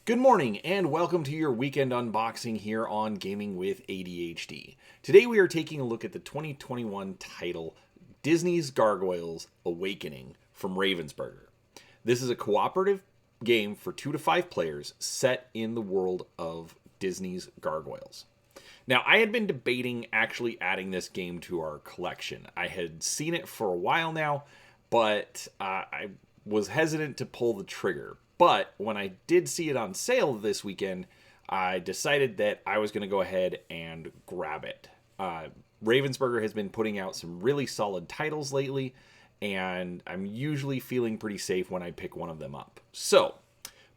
Good morning and welcome to your weekend unboxing here on Gaming with ADHD. Today we are taking a look at the 2021 title Disney's Gargoyles Awakening from Ravensburger. This is a cooperative game for 2 to 5 players set in the world of Disney's Gargoyles. Now, I had been debating actually adding this game to our collection. I had seen it for a while now, but I was hesitant to pull the trigger. But when I did see it on sale this weekend, I decided that I was going to go ahead and grab it. Ravensburger has been putting out some really solid titles lately, and I'm usually feeling pretty safe when I pick one of them up. So,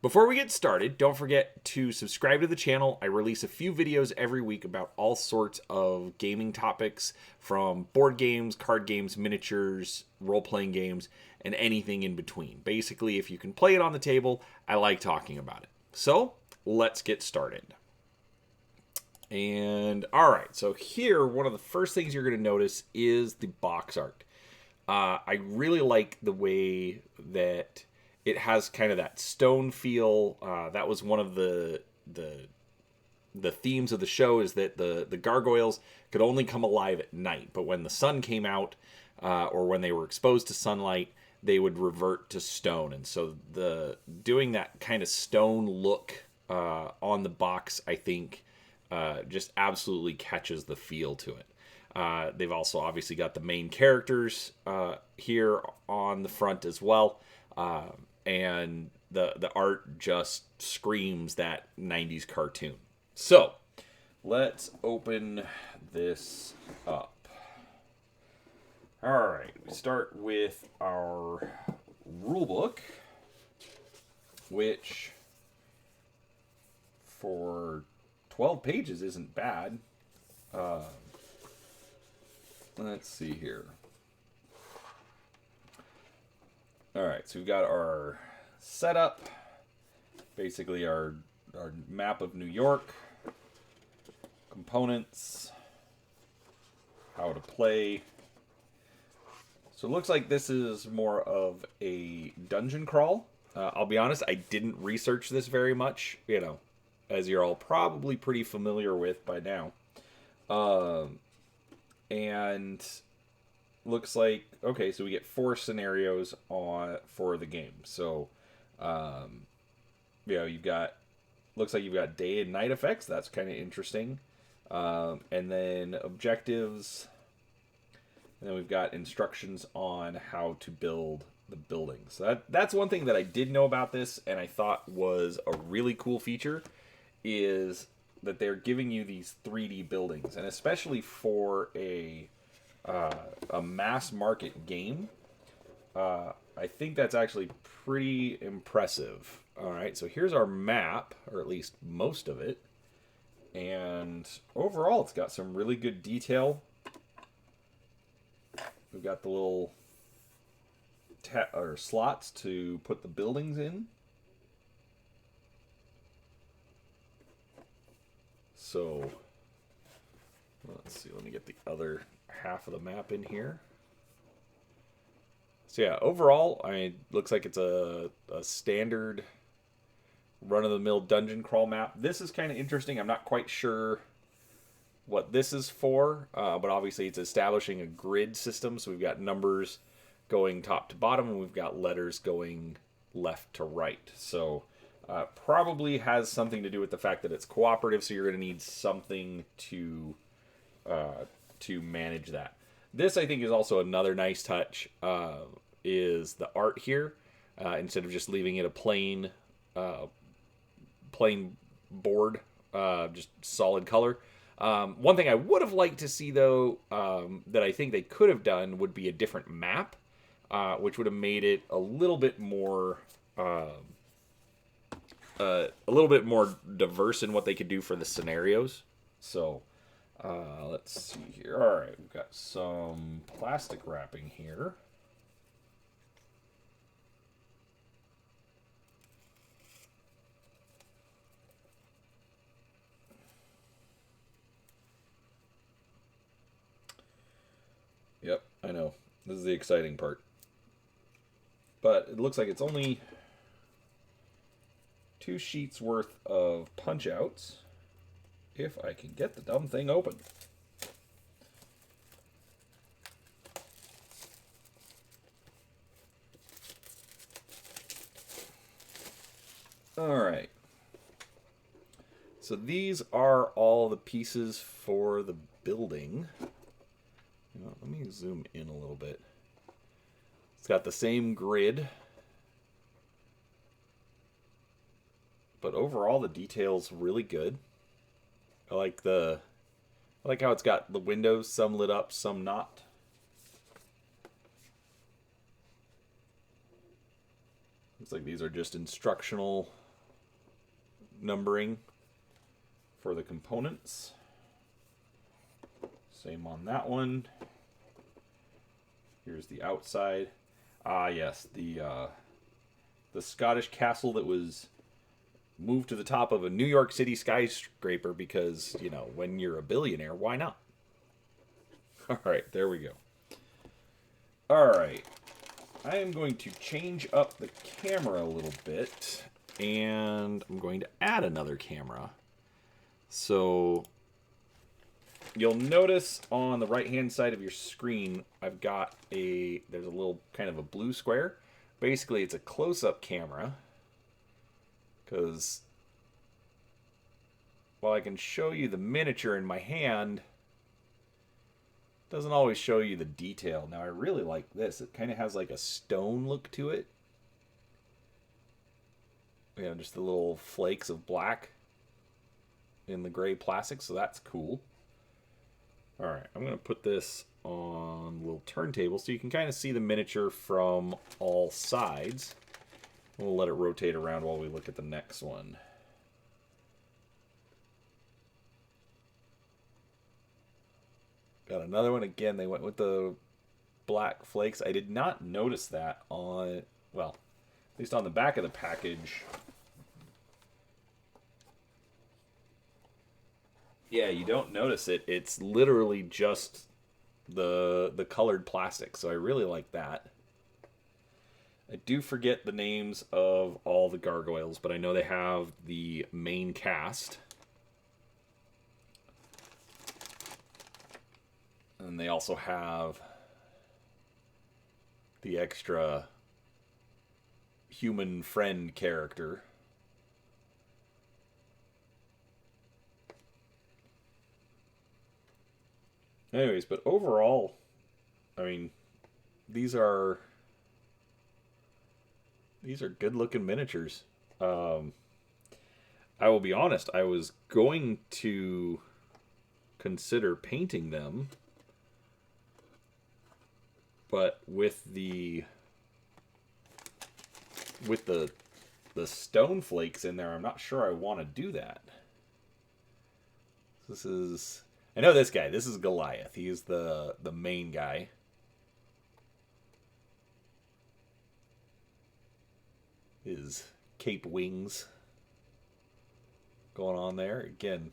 before we get started, don't forget to subscribe to the channel. I release a few videos every week about all sorts of gaming topics, from board games, card games, miniatures, role-playing games, and anything in between. Basically, if you can play it on the table, I like talking about it. So, let's get started. And, alright, so here, one of the first things you're going to notice is the box art. I really like the way that it has kind of that stone feel. That was one of the themes of the show, is that the gargoyles could only come alive at night. But when the sun came out, or when they were exposed to sunlight, they would revert to stone. And so doing that kind of stone look on the box, I think, just absolutely catches the feel to it. They've also obviously got the main characters here on the front as well. And the art just screams that 90s cartoon. So, let's open this up. Alright, we start with our rulebook, which for 12 pages isn't bad. Let's see here. Alright, so we've got our setup, basically our map of New York, components, how to play. So it looks like this is more of a dungeon crawl. I'll be honest, I didn't research this very much, as you're all probably pretty familiar with by now. And looks like, okay, so we get 4 scenarios for the game. So, looks like you've got day and night effects. That's kind of interesting. And then objectives. And then we've got instructions on how to build the buildings. So that's one thing that I did know about this, and I thought was a really cool feature, is that they're giving you these 3D buildings. And especially for a mass market game, I think that's actually pretty impressive. Alright, so here's our map, or at least most of it. And overall, it's got some really good detail. We've got the little slots to put the buildings in. So, let's see, let me get the other half of the map in here. So yeah, overall, looks like it's a standard run-of-the-mill dungeon crawl map. This is kind of interesting. I'm not quite sure what this is for, but obviously it's establishing a grid system. So we've got numbers going top to bottom, and we've got letters going left to right. So probably has something to do with the fact that it's cooperative, so you're going to need something to manage that. This, I think, is also another nice touch, is the art here. Instead of just leaving it a plain board, just solid color. One thing I would have liked to see, though, that I think they could have done, would be a different map, which would have made it a little bit more diverse in what they could do for the scenarios. So, let's see here. All right, we've got some plastic wrapping here. Yep, I know. This is the exciting part. But it looks like it's only 2 sheets worth of punch outs. If I can get the dumb thing open. Alright. So these are all the pieces for the building. Let me zoom in a little bit. It's got the same grid. But overall the detail's really good. I like how it's got the windows, some lit up, some not. Looks like these are just instructional numbering for the components. Same on that one. Here's the outside. Ah, yes, the Scottish castle that was moved to the top of a New York City skyscraper because, you know, when you're a billionaire, why not? All right, there we go. All right. I am going to change up the camera a little bit, and I'm going to add another camera. So you'll notice on the right-hand side of your screen, I've got there's a little kind of a blue square. Basically, it's a close-up camera, because while I can show you the miniature in my hand, doesn't always show you the detail. Now, I really like this. It kind of has like a stone look to it. You know, just the little flakes of black in the gray plastic, so that's cool. All right, I'm going to put this on a little turntable so you can kind of see the miniature from all sides. We'll let it rotate around while we look at the next one. Got another one. Again, they went with the black flakes. I did not notice that on, well, at least on the back of the package. Yeah, you don't notice it. It's literally just the colored plastic, so I really like that. I do forget the names of all the gargoyles, but I know they have the main cast. And they also have the extra human friend character. Anyways, but overall, I mean, these are good-looking miniatures. I will be honest, I was going to consider painting them, but with the stone flakes in there, I'm not sure I want to do that. This is, I know this guy. This is Goliath. He's the main guy. His cape wings going on there. Again,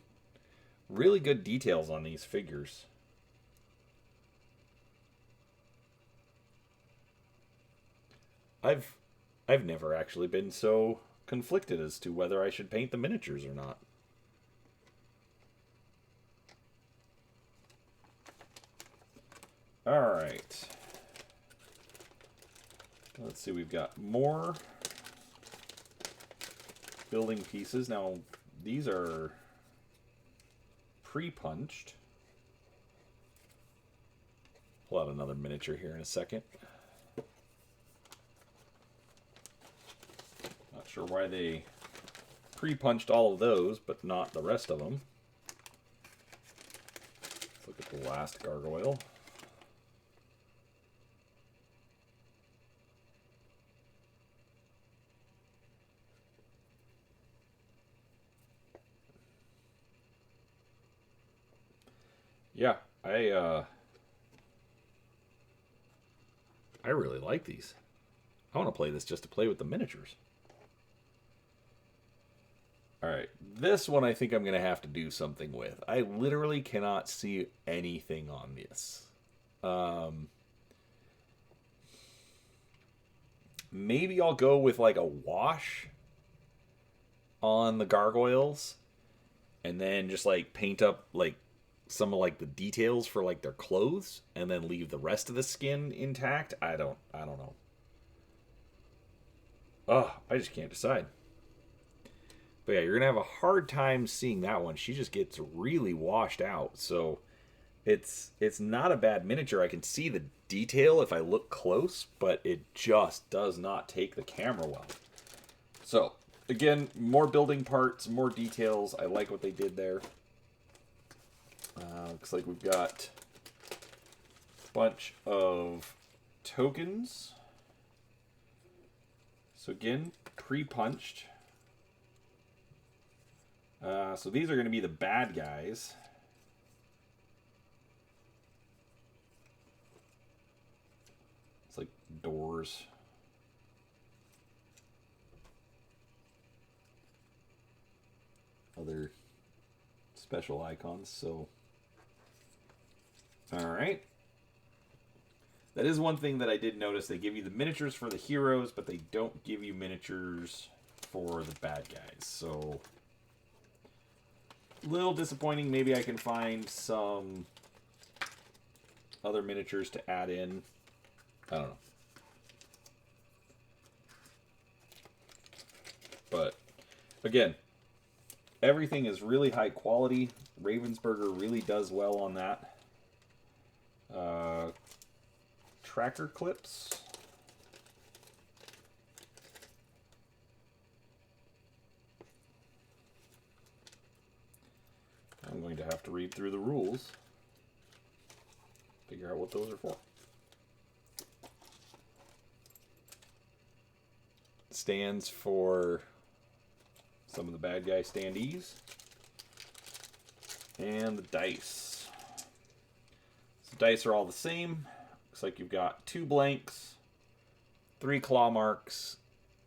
really good details on these figures. I've never actually been so conflicted as to whether I should paint the miniatures or not. All right. Let's see, we've got more building pieces. Now, these are pre-punched. Pull out another miniature here in a second. Not sure why they pre-punched all of those, but not the rest of them. Let's look at the last gargoyle. Yeah, I really like these. I want to play this just to play with the miniatures. Alright, this one I think I'm going to have to do something with. I literally cannot see anything on this. Maybe I'll go with like a wash on the gargoyles and then just like paint up like some of like the details for like their clothes and then leave the rest of the skin intact. I don't know. Oh, I just can't decide. But yeah, you're gonna have a hard time seeing that one. She just gets really washed out. So it's not a bad miniature. I can see the detail if I look close, but it just does not take the camera well. So again, more building parts, more details. I like what they did there. Looks like we've got a bunch of tokens. So again, pre-punched. So these are going to be the bad guys. It's like doors. Other special icons. So, all right. That is one thing that I did notice. They give you the miniatures for the heroes, but they don't give you miniatures for the bad guys. So, a little disappointing. Maybe I can find some other miniatures to add in. I don't know. But, again, everything is really high quality. Ravensburger really does well on that. Tracker clips. I'm going to have to read through the rules, figure out what those are for. Stands for some of the bad guy standees. And the dice. So dice are all the same. Looks like you've got 2 blanks, 3 claw marks,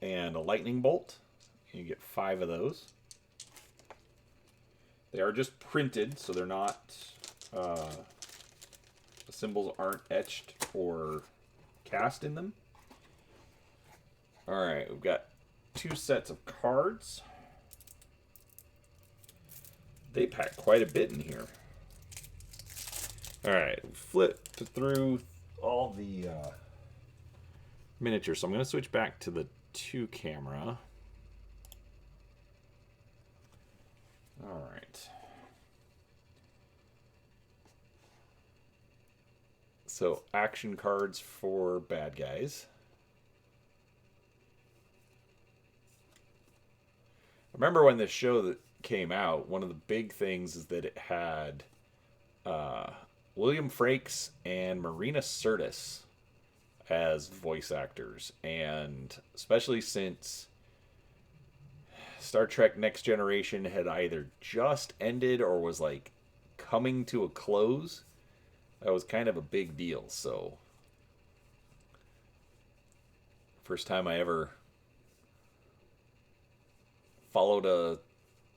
and a lightning bolt. You get 5 of those. They are just printed, so they're not, the symbols aren't etched or cast in them. Alright, we've got 2 sets of cards. They pack quite a bit in here. Alright, flip through all the miniatures. So I'm going to switch back to the 2 camera. Alright. So, action cards for bad guys. I remember when this show that came out, one of the big things is that it had William Frakes and Marina Sirtis as voice actors. And especially since Star Trek Next Generation had either just ended or was like coming to a close, that was kind of a big deal. So, first time I ever followed a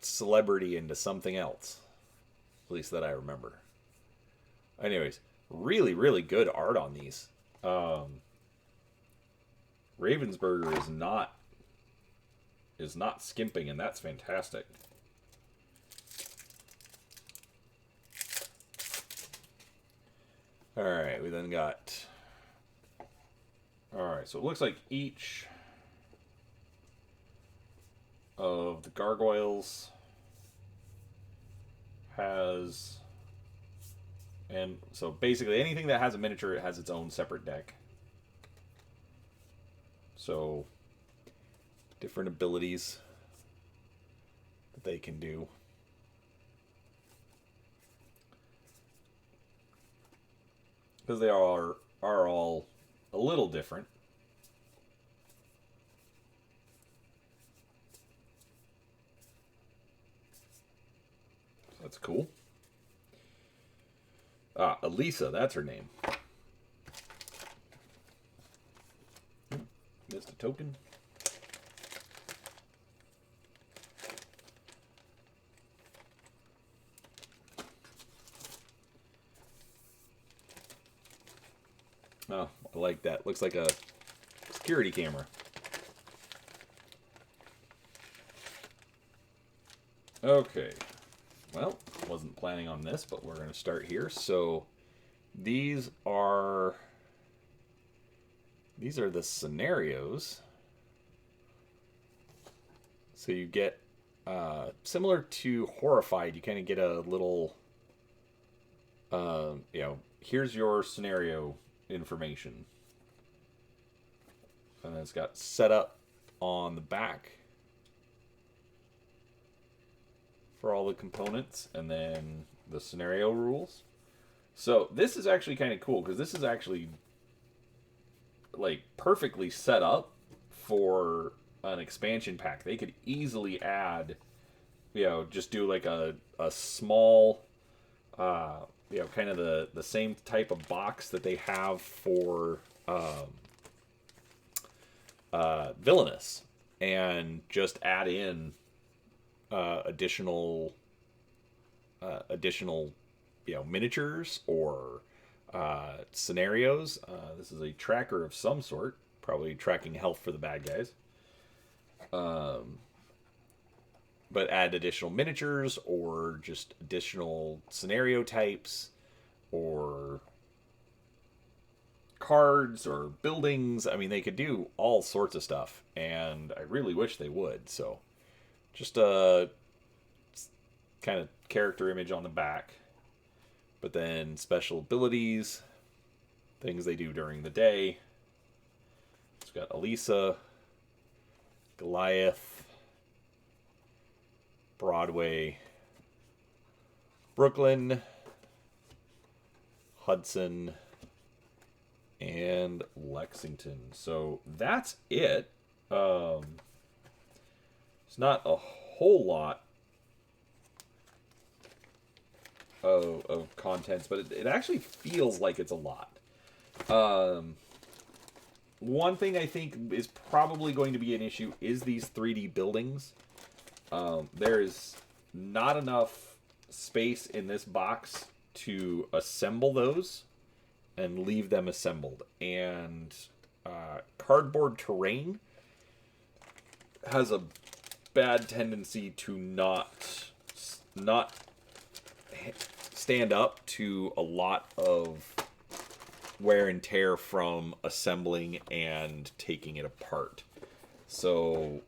celebrity into something else, at least that I remember. Anyways, really, really good art on these. Ravensburger is not skimping, and that's fantastic. Alright, we then got... Alright, so it looks like each of the gargoyles has... And so basically anything that has a miniature, it has its own separate deck. So, different abilities that they can do. Because they are all a little different. That's cool. Ah, Elisa, that's her name. Missed a token. Oh, I like that. Looks like a security camera. Okay. Well, wasn't planning on this, but we're going to start here. So these are the scenarios. So you get similar to Horrified, you kind of get a little here's your scenario information. And it's got setup on the back for all the components, and then the scenario rules. So this is actually kind of cool because this is actually like perfectly set up for an expansion pack. They could easily add, just do like a small, kind of the same type of box that they have for Villainous, and just add in additional miniatures or scenarios. This is a tracker of some sort, probably tracking health for the bad guys. But add additional miniatures or just additional scenario types or cards or buildings. I mean, they could do all sorts of stuff, and I really wish they would. So just a kind of character image on the back, but then special abilities, things they do during the day. It's got Elisa, Goliath, Broadway, Brooklyn, Hudson, and Lexington. So that's it. It's not a whole lot of contents, but it actually feels like it's a lot. One thing I think is probably going to be an issue is these 3D buildings. There is not enough space in this box to assemble those and leave them assembled. And cardboard terrain has a bad tendency to not stand up to a lot of wear and tear from assembling and taking it apart. So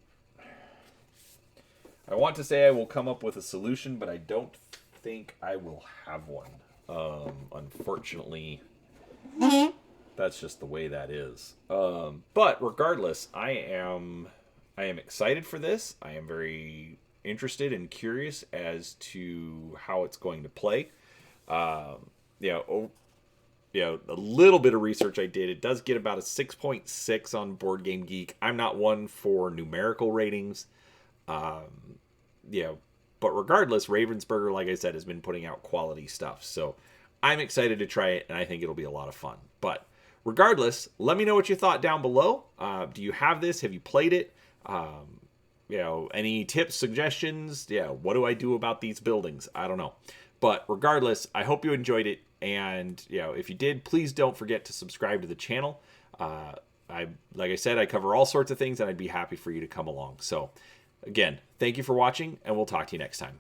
I want to say I will come up with a solution, but I don't think I will have one. Unfortunately, that's just the way that is. But regardless, I am excited for this. I am very interested and curious as to how it's going to play. A little bit of research I did. It does get about a 6.6 on Board Game Geek. I'm not one for numerical ratings. But regardless, Ravensburger, like I said, has been putting out quality stuff. So I'm excited to try it, and I think it'll be a lot of fun. But regardless, let me know what you thought down below. Do you have this? Have you played it? Any tips, suggestions? What do I do about these buildings? I don't know. But regardless, I hope you enjoyed it. And, if you did, please don't forget to subscribe to the channel. Like I said, I cover all sorts of things, and I'd be happy for you to come along. So, again, thank you for watching, and we'll talk to you next time.